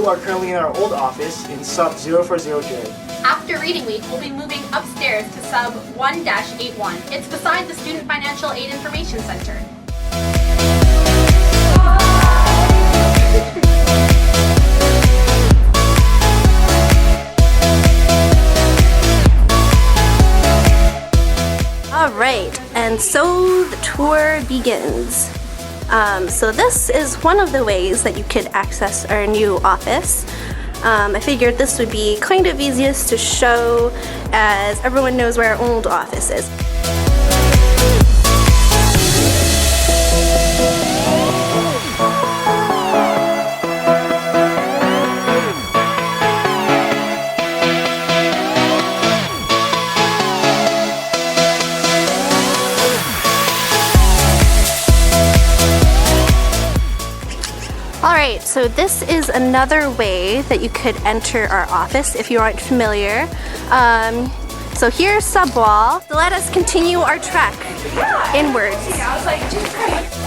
you are currently in our old office in sub 040J. After reading week, we'll be moving upstairs to sub 1-81. It's beside the Student Financial Aid Information Center. Alright, and so the tour begins. So this is one of the ways that you could access our new office. I figured this would be kind of easiest to show as everyone knows where our old office is. Alright, so this is another way that you could enter our office if you aren't familiar. So here's Subwall. So let us continue our trek inwards. I was like, Jesus Christ.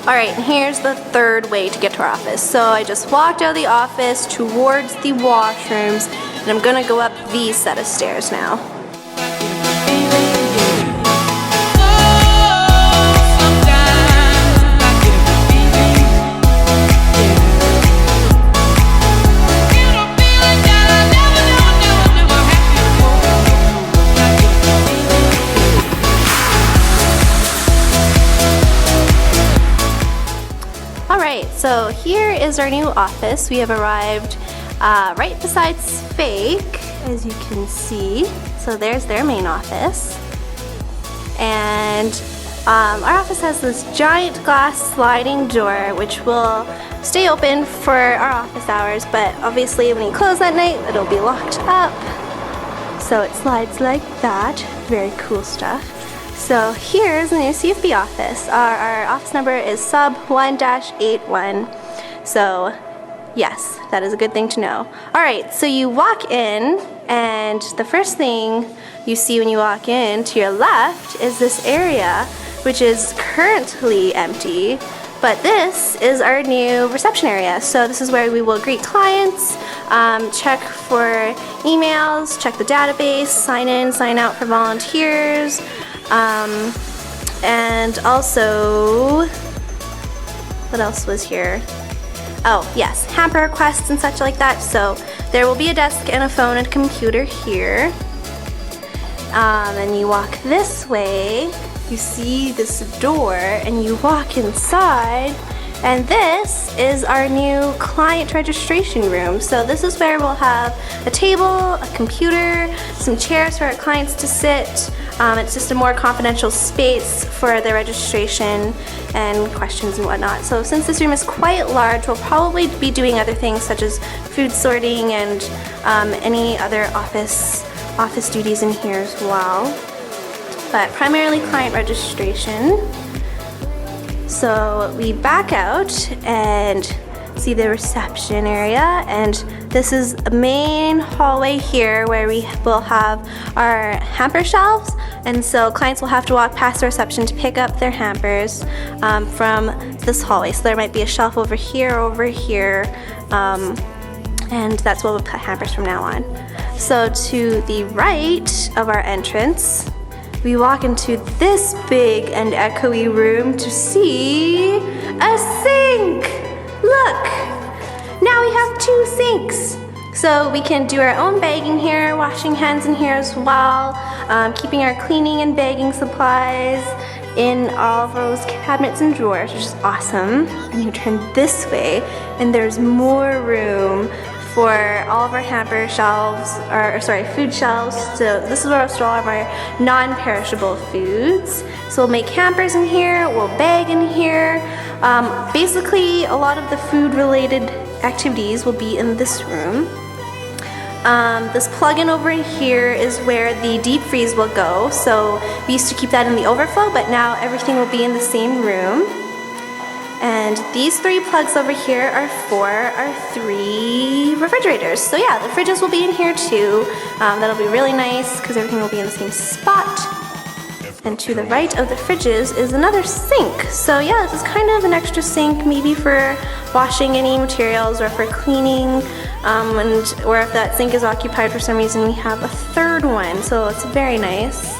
Alright, and here's the third way to get to our office. So I just walked out of the office towards the washrooms, and I'm gonna go up these set of stairs now. So here is our new office. We have arrived right beside Fake, as you can see. So there's their main office. And our office has this giant glass sliding door which will stay open for our office hours, but obviously when you close at night it'll be locked up. So it slides like that. Very cool stuff. So here's the new CFB office. Our office number is sub 1-81. So yes, that is a good thing to know. Alright, so you walk in, and the first thing you see when you walk in to your left is this area, which is currently empty, but this is our new reception area. So this is where we will greet clients, check for emails, check the database, sign in, sign out for volunteers, and also, what else was here? Oh yes, hamper requests and such like that. So there will be a desk and a phone and a computer here. And you walk this way, you see this door, and you walk inside, and this is our new client registration room. So this is where we'll have a table, a computer, some chairs for our clients to sit. It's just a more confidential space for their registration and questions and whatnot. So since this room is quite large, we'll probably be doing other things such as food sorting and any other office duties in here as well. But primarily client registration. So we back out and see the reception area, and this is a main hallway here where we will have our hamper shelves, and so clients will have to walk past the reception to pick up their hampers from this hallway. So there might be a shelf over here, and that's where we'll put hampers from now on. So to the right of our entrance, we walk into this big and echoey room to see a sink! Look! Now we have 2 sinks! So we can do our own bagging here, washing hands in here as well, keeping our cleaning and bagging supplies in all of those cabinets and drawers, which is awesome. And you turn this way, and there's more room for all of our hamper shelves, food shelves. So this is where we'll store all of our non-perishable foods. So we'll make hampers in here, we'll bag in here. Basically, a lot of the food-related activities will be in this room. This plug-in over here is where the deep freeze will go. So we used to keep that in the overflow, but now everything will be in the same room. And these 3 plugs over here are for our 3 refrigerators. So yeah, the fridges will be in here too. That'll be really nice because everything will be in the same spot. And to the right of the fridges is another sink. So yeah, this is kind of an extra sink, maybe for washing any materials or for cleaning. Or if that sink is occupied for some reason, we have a 3rd one. So it's very nice.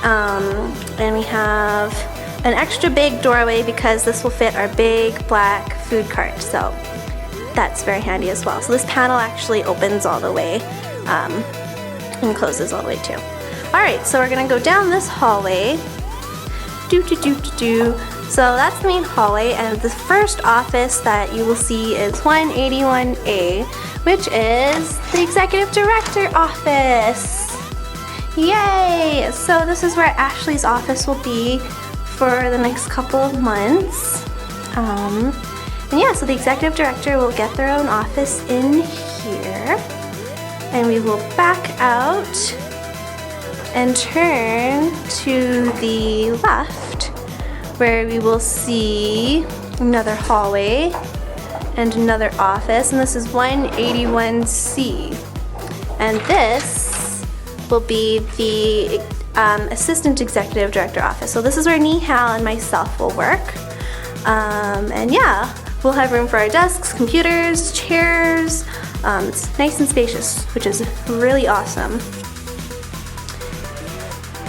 And we have an extra big doorway because this will fit our big black food cart. So that's very handy as well. So this panel actually opens all the way and closes all the way too. Alright, so we're gonna go down this hallway. So that's the main hallway, and the first office that you will see is 181A, which is the Executive Director office. Yay! So this is where Ashley's office will be for the next couple of months. And yeah, so the Executive Director will get their own office in here. And we will back out and turn to the left, where we will see another hallway and another office, and this is 181C. And this will be the Assistant Executive Director office. So this is where Nihal and myself will work. And yeah, we'll have room for our desks, computers, chairs. It's nice and spacious, which is really awesome.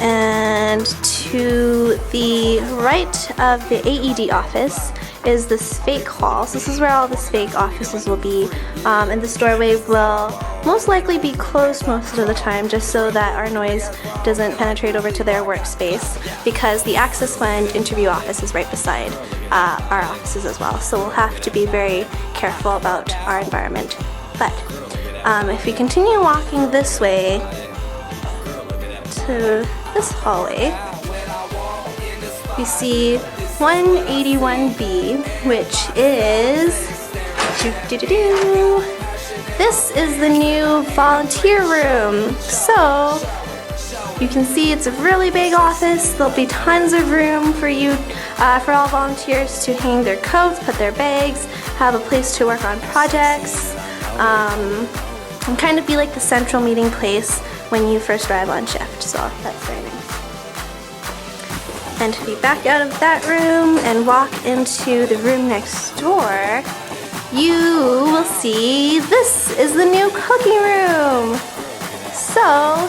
And to the right of the AED office is this fake hall. So this is where all the fake offices will be. And this doorway will most likely be closed most of the time, just so that our noise doesn't penetrate over to their workspace, because the Access Fund interview office is right beside our offices as well. So we'll have to be very careful about our environment. But if we continue walking this way to this hallway, we see 181B, which is this is the new volunteer room. So you can see it's a really big office. There'll be tons of room for you, for all volunteers to hang their coats, put their bags, have a place to work on projects, and kind of be like the central meeting place when you first arrive on shift. So that's very nice. And if we back out of that room and walk into the room next door, you will see this is the new cooking room. So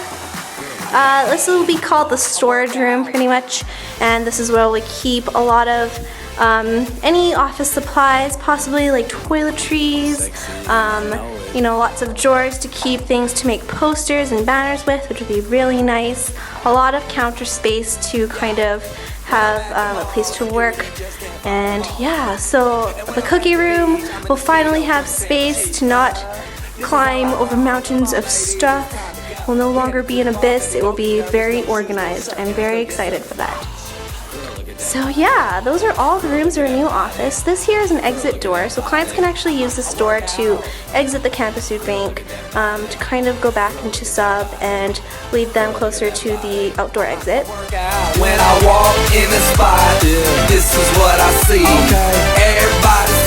this will be called the storage room pretty much, and this is where we keep a lot of any office supplies, possibly like toiletries, you know, lots of drawers to keep things to make posters and banners with, which would be really nice. A lot of counter space to kind of have a place to work. And yeah, so the cookie room will finally have space to not climb over mountains of stuff. It will no longer be an abyss. It will be very organized. I'm very excited for that. So yeah, those are all the rooms in our new office. This here is an exit door, so clients can actually use this door to exit the Campus Food Bank, to kind of go back into sub and lead them closer to the outdoor exit. When I walk in the spot, this is what I see. Everybody